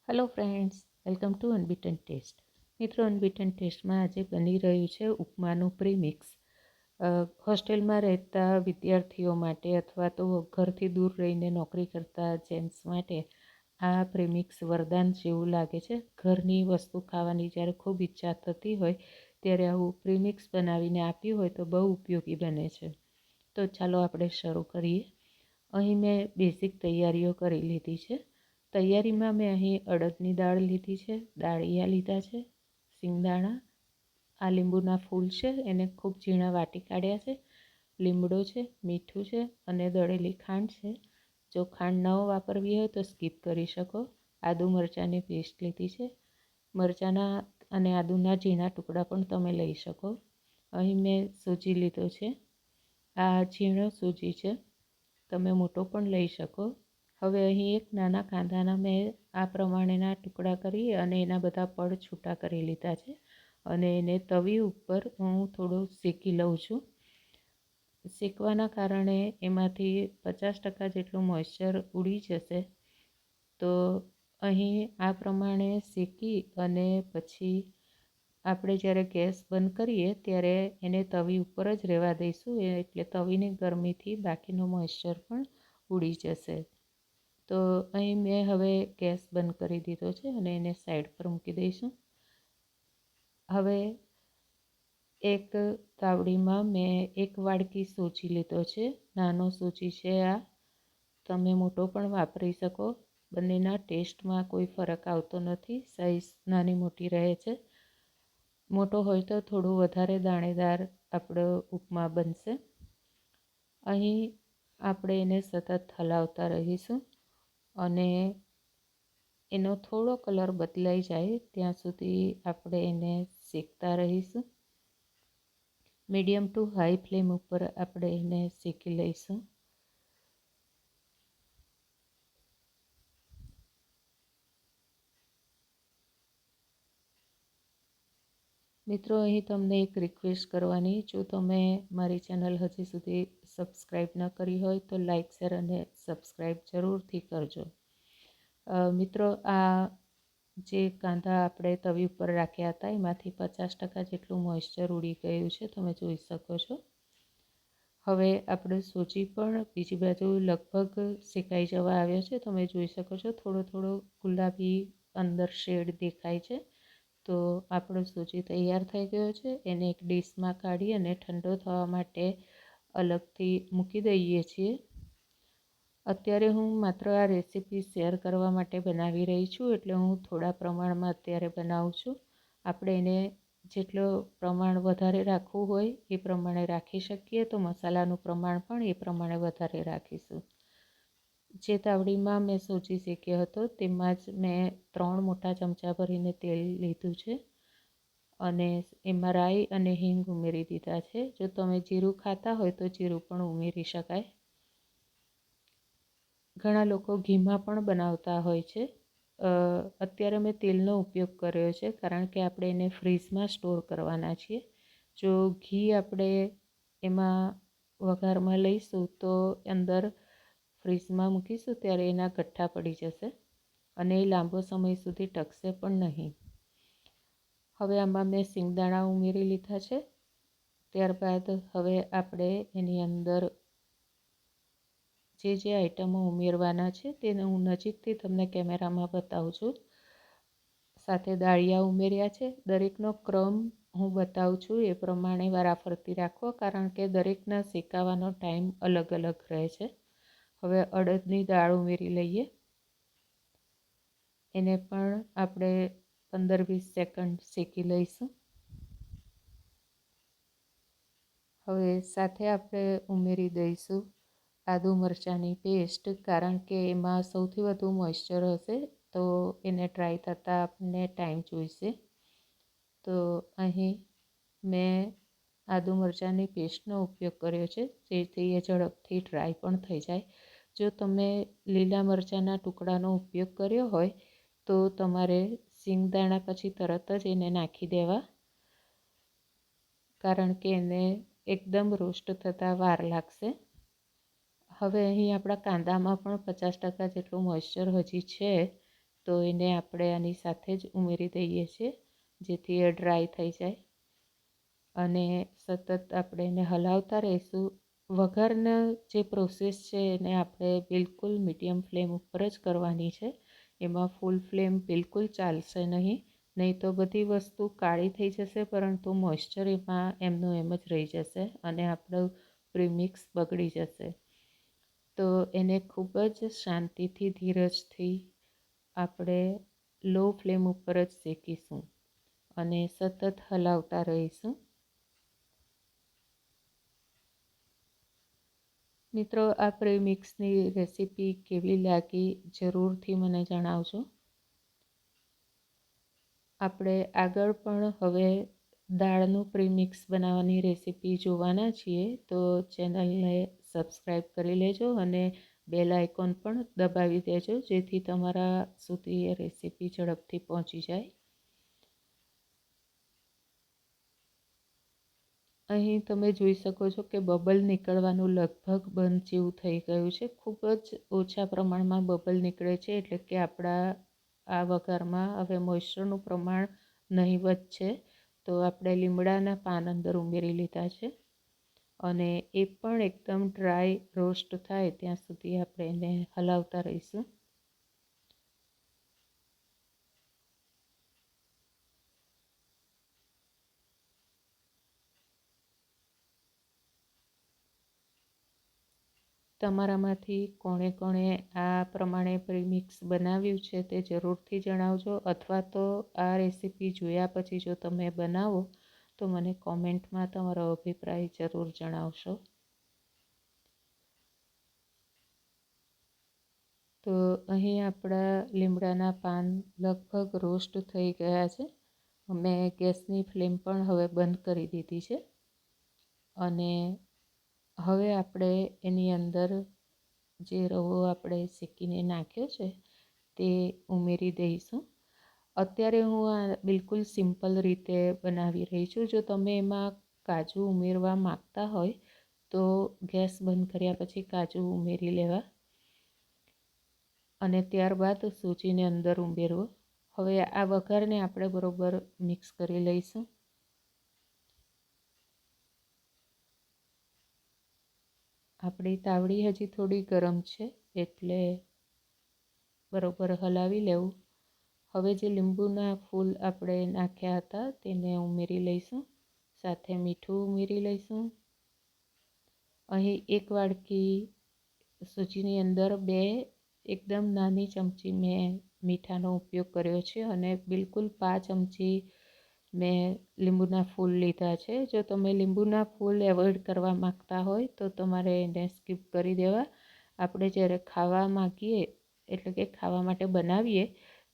Hello friends, welcome to unbeaten test. મિત્રો, unbeaten ટેસ્ટમાં આજે બની રહ્યું છે ઉપમાનું પ્રીમિક્સ. હોસ્ટેલમાં રહેતા વિદ્યાર્થીઓ માટે અથવા તો ઘરથી દૂર રહીને નોકરી કરતા જેન્ટ્સ માટે આ પ્રીમિક્સ વરદાન જેવું લાગે છે. ઘરની વસ્તુ ખાવાની જ્યારે ખૂબ ઈચ્છા થતી હોય ત્યારે આવું પ્રીમિક્સ બનાવીને આપ્યું હોય તો બહુ ઉપયોગી બને છે. તો ચાલો આપણે શરૂ કરીએ. અહીં મેં બેઝિક તૈયારીઓ કરી લીધી છે. તૈયારીમાં મેં અહીં અડદની દાળ લીધી છે, દાળિયા લીધા છે, સિંગદાણા, આ લીંબુના ફૂલ છે એને ખૂબ ઝીણા વાટી કાઢ્યા છે, લીમડો છે, મીઠું છે અને દળેલી ખાંડ છે. જો ખાંડ ન વાપરવી હોય તો સ્કીપ કરી શકો. આદુ મરચાંની પેસ્ટ લીધી છે. મરચાંના અને આદુના ઝીણા ટુકડા પણ તમે લઈ શકો. અહીં મેં સૂજી લીધો છે. આ ઝીણો સૂજી છે, તમે મોટો પણ લઈ શકો. હવે અહીં એક નાના કાંદાના મેં આ પ્રમાણેના ટુકડા કરી અને એના બધા પડ છૂટા કરી લીધા છે અને એને તવી ઉપર હું થોડું શેકી લઉં છું. શેકવાના કારણે એમાંથી 50% જેટલું મોઇશ્ચર ઉડી જશે. તો અહીં આ પ્રમાણે શેકી અને પછી આપણે જ્યારે ગેસ બંધ કરીએ ત્યારે એને તવી ઉપર જ રહેવા દઈશું, એટલે તવીની ગરમીથી બાકીનો મોઇશ્ચર પણ ઉડી જશે. તો અહીં મેં હવે ગેસ બંધ કરી દીધો છે અને એને સાઈડ પર મૂકી દઈશું. હવે એક તાવડીમાં મેં એક વાડકી સૂજી લીધો છે. નાનો સૂજી છે આ, તમે મોટો પણ વાપરી શકો. બંનેના ટેસ્ટમાં કોઈ ફરક આવતો નથી, સાઈઝ નાની મોટી રહે છે. મોટો હોય તો થોડું વધારે દાણેદાર આપણો ઉપમા બનશે. અહીં આપણે એને સતત હલાવતા રહીશું અને એનો થોડો કલર બદલાઈ જાય ત્યાં સુધી આપણે એને શેકતા રહીશું. મીડિયમ ટુ હાઈ ફ્લેમ ઉપર આપણે એને શેકી લઈશું. મિત્રો, અહીં તમને એક રિક્વેસ્ટ કરવાની, જો તમે મારી ચેનલ હજી સુધી સબસ્ક્રાઈબ ન કરી હોય તો લાઈક, શેર અને સબસ્ક્રાઈબ જરૂરથી કરજો. મિત્રો, આ જે કાંદા આપણે તવી ઉપર રાખ્યા હતા એમાંથી 50% જેટલું મોઇશ્ચર ઉડી ગયું છે, તમે જોઈ શકો છો. હવે આપણે સૂજી પણ બીજી બાજુ લગભગ શેકાઈ જવા આવ્યો છે, તમે જોઈ શકો છો. થોડો થોડો ગુલાબી અંદર શેડ દેખાય છે. તો આપણો સૂજી તૈયાર થઈ ગયો છે. એને એક ડીશમાં કાઢી અને ઠંડો થવા માટે અલગથી મૂકી દઈએ છીએ. અત્યારે હું માત્ર આ રેસીપી શેર કરવા માટે બનાવી રહી છું, એટલે હું થોડા પ્રમાણમાં અત્યારે બનાવું છું. આપણે એને જેટલો પ્રમાણ વધારે રાખવું હોય એ પ્રમાણે રાખી શકીએ, તો મસાલાનું પ્રમાણ પણ એ પ્રમાણે વધારે રાખીશું. જે તાવડીમાં મેં સૂજી શેક્યો હતો તેમાં જ મેં 3 મોટા ચમચા ભરીને તેલ લીધું છે અને એમાં રાઈ અને હિંગ ઉમેરી દીધા છે. જો તમે જીરું ખાતા હોય તો જીરું પણ ઉમેરી શકાય. ઘણા લોકો ઘીમાં પણ બનાવતા હોય છે. અત્યારે મેં તેલનો ઉપયોગ કર્યો છે કારણ કે આપણે એને ફ્રીઝમાં સ્ટોર કરવાના છીએ. જો ઘી આપણે એમાં વઘારમાં લઈશું તો અંદર ફ્રીઝમાં મૂકીશું ત્યારે એના ગઠ્ઠા પડી જશે અને એ લાંબો સમય સુધી ટકશે પણ નહીં. હવે આમાં મેં સિંગદાણા ઉમેરી લીધા છે. ત્યારબાદ હવે આપણે એની અંદર જે આઈટમો ઉમેરવાના છે તેને હું નજીકથી તમને કેમેરામાં બતાવું છું. સાથે દાળિયા ઉમેર્યા છે. દરેકનો ક્રમ હું બતાવું છું એ પ્રમાણે વારાફરતી રાખવો, કારણ કે દરેકના શેકાવાનો ટાઈમ અલગ અલગ રહે છે. હવે અડદની દાળ ઉમેરી લઈએ. એને પણ આપણે 15-20 સેકન્ડ શેકી લઈશું. હવે સાથે આપણે ઉમેરી દઈશું આદુ મરચાંની પેસ્ટ, કારણ કે એમાં સૌથી વધુ મોઇશ્ચર હશે તો એને ડ્રાય થતાં આપણને ટાઈમ જોઈશે. તો અહીં મેં આદુ મરચાંની પેસ્ટનો ઉપયોગ કર્યો છે, જેથી એ ઝડપથી ડ્રાય પણ થઈ જાય. જો તમે લીલા મરચાંના ટુકડાનો ઉપયોગ કર્યો હોય તો તમારે સિંગદાણા પછી તરત જ એને નાખી દેવા, કારણ કે એને એકદમ રોસ્ટ થતાં વાર લાગશે. હવે અહીં આપણા કાંદામાં પણ 50% જેટલું મોઇશ્ચર હજી છે, તો એને આપણે આની સાથે જ ઉમેરી દઈએ છીએ, જેથી એ ડ્રાય થઈ જાય. અને સતત આપણે એને હલાવતા રહીશું. વઘારના જે પ્રોસેસ છે એને આપણે બિલકુલ મીડિયમ ફ્લેમ ઉપર જ કરવાની છે. એમાં ફૂલ ફ્લેમ બિલકુલ ચાલશે નહીં તો બધી વસ્તુ કાળી થઈ જશે, પરંતુ મોઇશ્ચર એમાં એમનું એમ જ રહી જશે અને આપણું પ્રીમિક્સ બગડી જશે. તો એને ખૂબ જ શાંતિથી, ધીરજથી આપણે લો ફ્લેમ ઉપર જ શેકીશું અને સતત હલાવતા રહીશું. મિત્રો, આ પ્રીમિક્સની રેસીપી કેવી લાગી જરૂરથી મને જણાવજો. આપણે આગળ પણ હવે દાળનું પ્રીમિક્સ બનાવવાની રેસીપી જોવાના છીએ, તો ચેનલને સબસ્ક્રાઈબ કરી લેજો અને બેલ આઇકોન પણ દબાવી દેજો, જેથી તમારા સુધી એ રેસીપી ઝડપથી પહોંચી જાય. અહીં તમે જોઈ શકો છો કે બબલ નીકળવાનું લગભગ બંધ જેવું થઈ ગયું છે. ખૂબ જ ઓછા પ્રમાણમાં બબલ નીકળે છે, એટલે કે આપણા આ વઘારમાં હવે મોઇશ્ચરનું પ્રમાણ નહિવત છે. તો આપણે લીમડાના પાન અંદર ઉમેરી લીધા છે અને એ પણ એકદમ ડ્રાય રોસ્ટ થાય ત્યાં સુધી આપણે એને હલાવતા રહીશું. તમારામાંથી કોણે કોણે આ પ્રમાણે પ્રીમિક્સ બનાવ્યું છે તે જરૂરથી જણાવજો, અથવા તો આ રેસીપી જોયા પછી જો તમે બનાવો તો મને કોમેન્ટમાં તમારો અભિપ્રાય જરૂર જણાવશો. તો અહીં આપણા લીમડાના પાન લગભગ રોસ્ટ થઈ ગયા છે. મેં ગેસની ફ્લેમ પણ હવે બંધ કરી દીધી છે અને હવે આપણે એની અંદર જે રવો આપણે શેકીને નાખ્યો છે તે ઉમેરી દઈશું. અત્યારે હું આ બિલકુલ સિમ્પલ રીતે બનાવી રહી છું. જો તમે એમાં કાજુ ઉમેરવા માગતા હોય તો ગેસ બંધ કર્યા પછી કાજુ ઉમેરી લેવા અને ત્યારબાદ સૂજીને અંદર ઉમેરવો. હવે આ વઘારને આપણે બરોબર મિક્સ કરી લઈશું. આપણી તાવડી હજી થોડી ગરમ છે, એટલે બરોબર હલાવી લેવું. હવે જે લીંબુના ફૂલ આપણે નાખ્યા હતા તેને ઉમેરી લઈશું. સાથે મીઠું ઉમેરી લઈશું. અહીં એક વાડકી સૂજીની અંદર એકદમ નાની ચમચી મેં મીઠાનો ઉપયોગ કર્યો છે અને બિલકુલ 5 ચમચી મેં લીંબુના ફૂલ લીધા છે. જો તમે લીંબુના ફૂલ એવોઈડ કરવા માગતા હોય તો તમારે એને સ્કીપ કરી દેવા. આપણે જ્યારે ખાવા માગીએ, એટલે કે ખાવા માટે બનાવીએ,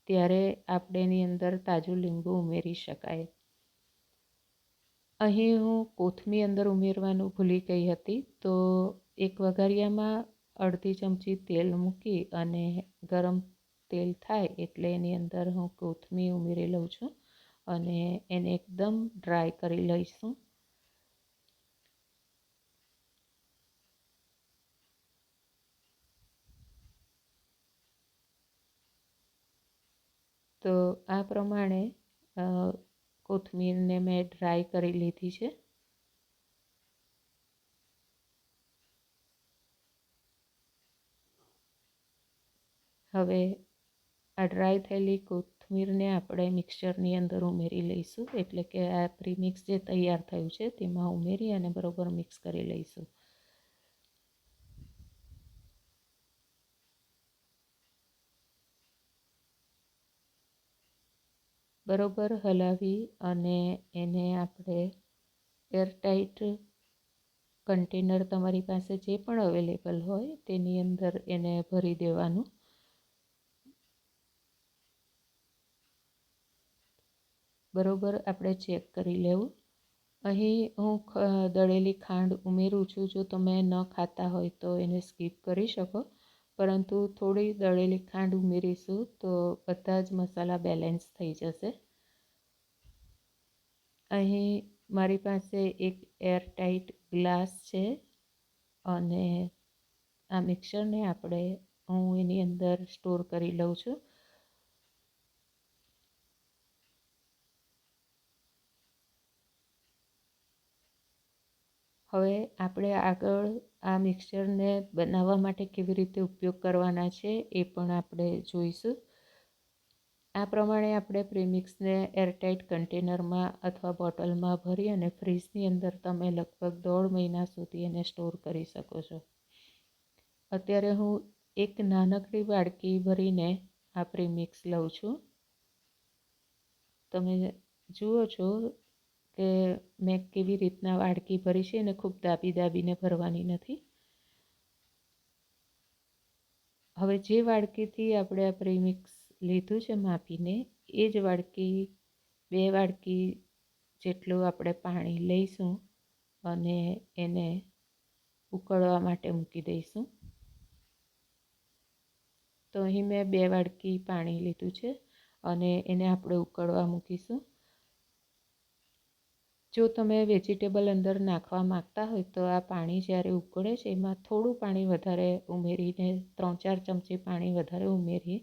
ત્યારે આપણે એની અંદર તાજું લીંબુ ઉમેરી શકાય. અહીં હું કોથમીર અંદર ઉમેરવાનું ભૂલી ગઈ હતી, તો એક વઘારિયામાં અડધી ચમચી તેલ મૂકી અને ગરમ તેલ થાય એટલે એની અંદર હું કોથમીર ઉમેરી લઉં છું અને એને એકદમ ડ્રાય કરી લઈશું. તો આ પ્રમાણે કોથમીરને મેં ડ્રાય કરી લીધી છે. હવે આ ડ્રાય થયેલી કોથમીરને આપણે મિક્સચરની અંદર ઉમેરી લઈશું, એટલે કે આ પ્રીમિક્સ જે તૈયાર થયું છે તેમાં ઉમેરી અને બરોબર મિક્સ કરી લઈશું. બરોબર હલાવી અને એને આપણે એરટાઈટ કન્ટેનર તમારી પાસે જે પણ અવેલેબલ હોય તેની અંદર એને ભરી દેવાનું. બરોબર આપણે ચેક કરી લેવું. અહીં હું દળેલી ખાંડ ઉમેરું છું. જો તમે ન ખાતા હોય તો એને સ્કીપ કરી શકો, પરંતુ થોડી દળેલી ખાંડ ઉમેરીશું તો બધા જ મસાલા બેલેન્સ થઈ જશે. અહીં મારી પાસે એક એરટાઈટ ગ્લાસ છે અને આ મિક્સરને હું એની અંદર સ્ટોર કરી લઉં છું. હવે આપણે આગળ આ મિક્સચરને બનાવવા માટે કેવી રીતે ઉપયોગ કરવાના છે એ પણ આપણે જોઈશું. આ પ્રમાણે આપણે પ્રીમિક્સને એરટાઇટ કન્ટેનરમાં અથવા બોટલમાં ભરી અને ફ્રીજની અંદર તમે લગભગ 1.5 મહિના સુધી એને સ્ટોર કરી શકો છો. અત્યારે હું એક નાનકડી વાડકી ભરીને આ પ્રીમિક્સ લઉં છું. તમે જુઓ છો કે મેં કેવી રીતના વાડકી ભરી છે, અને ખૂબ દાબીને ભરવાની નથી. હવે જે વાડકીથી આપણે આ પ્રીમિક્સ લીધું છે માપીને, એ જ વાડકી 2 વાડકી જેટલું આપણે પાણી લઈશું અને એને ઉકળવા માટે મૂકી દઈશું. તો અહીં મેં 2 વાડકી પાણી લીધું છે અને એને આપણે ઉકળવા મૂકીશું. જો તમે વેજીટેબલ અંદર નાખવા માગતા હોય તો આ પાણી જ્યારે ઉકળે છે એમાં થોડું પાણી વધારે ઉમેરીને 3-4 ચમચી પાણી વધારે ઉમેરી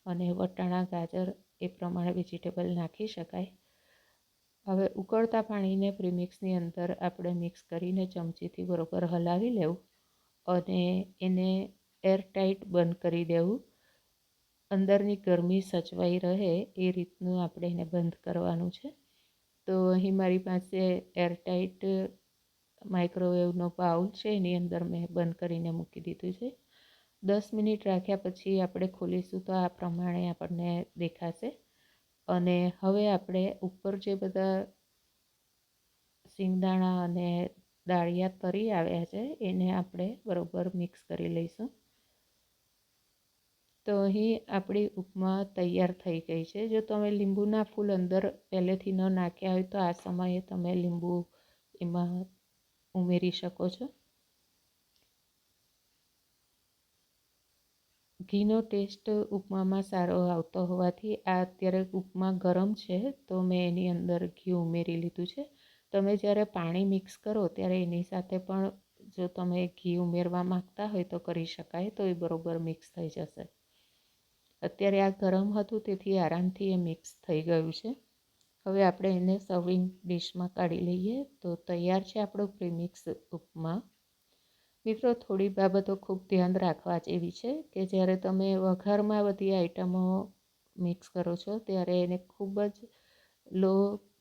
અને વટાણા, ગાજર એ પ્રમાણે વેજીટેબલ નાખી શકાય. હવે ઉકળતા પાણીને પ્રીમિક્સની અંદર આપણે મિક્સ કરીને ચમચીથી બરોબર હલાવી લેવું અને એને એરટાઇટ બંધ કરી દેવું. અંદરની ગરમી સચવાઈ રહે એ રીતનું આપણે એને બંધ કરવાનું છે. તો અહીં મારી પાસે એરટાઇટ માઇક્રોવેવનો બાઉલ છે, એની અંદર મેં બંધ કરીને મૂકી દીધું છે. 10 મિનિટ રાખ્યા પછી આપણે ખોલીશું તો આ પ્રમાણે આપણને દેખાશે. અને હવે આપણે ઉપર જે બધા સિંગદાણા અને દાળિયા તરી આવ્યા છે એને આપણે બરોબર મિક્સ કરી લઈશું. તો અહીં આપણી ઉપમા તૈયાર થઈ ગઈ છે. જો તમે લીંબુના ફૂલ અંદર પહેલેથી ન નાખ્યા હોય તો આ સમયે તમે લીંબુ એમાં ઉમેરી શકો છો. ઘીનો ટેસ્ટ ઉપમામાં સારો આવતો હોવાથી આ અત્યારે ઉપમા ગરમ છે તો મેં એની અંદર ઘી ઉમેરી લીધું છે. તમે જ્યારે પાણી મિક્સ કરો ત્યારે એની સાથે પણ જો તમે ઘી ઉમેરવા માગતા હોય તો કરી શકાય, તો એ બરોબર મિક્સ થઈ જશે. અત્યારે આ ગરમ હતું તેથી આરામથી એ મિક્સ થઈ ગયું છે. હવે આપણે એને સર્વિંગ ડિશમાં કાઢી લઈએ તો તૈયાર છે આપણો પ્રીમિક્સ ઉપમા. મિત્રો, થોડી બાબતો ખૂબ ધ્યાન રાખવા જેવી છે કે જ્યારે તમે વઘારમાં બધી આઈટમો મિક્સ કરો છો ત્યારે એને ખૂબ જ લો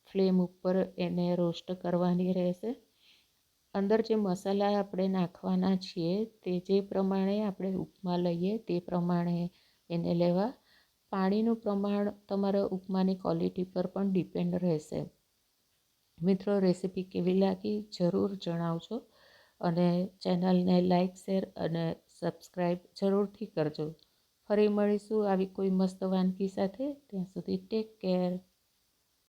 ફ્લેમ ઉપર એને રોસ્ટ કરવાની રહેશે. અંદર જે મસાલા આપણે નાખવાના છીએ તે જે પ્રમાણે આપણે ઉપમા લઈએ તે પ્રમાણે એને લેવા. પાણીનું પ્રમાણ તમારા ઉપમાની ક્વોલિટી પર પણ ડિપેન્ડ રહેશે. મિત્રો, રેસીપી કેવી લાગી જરૂર જણાવજો અને ચેનલને લાઈક, શેર અને સબસ્ક્રાઈબ જરૂરથી કરજો. ફરી મળીશું આવી કોઈ મસ્ત વાનગી સાથે. ત્યાં સુધી ટેક કેર.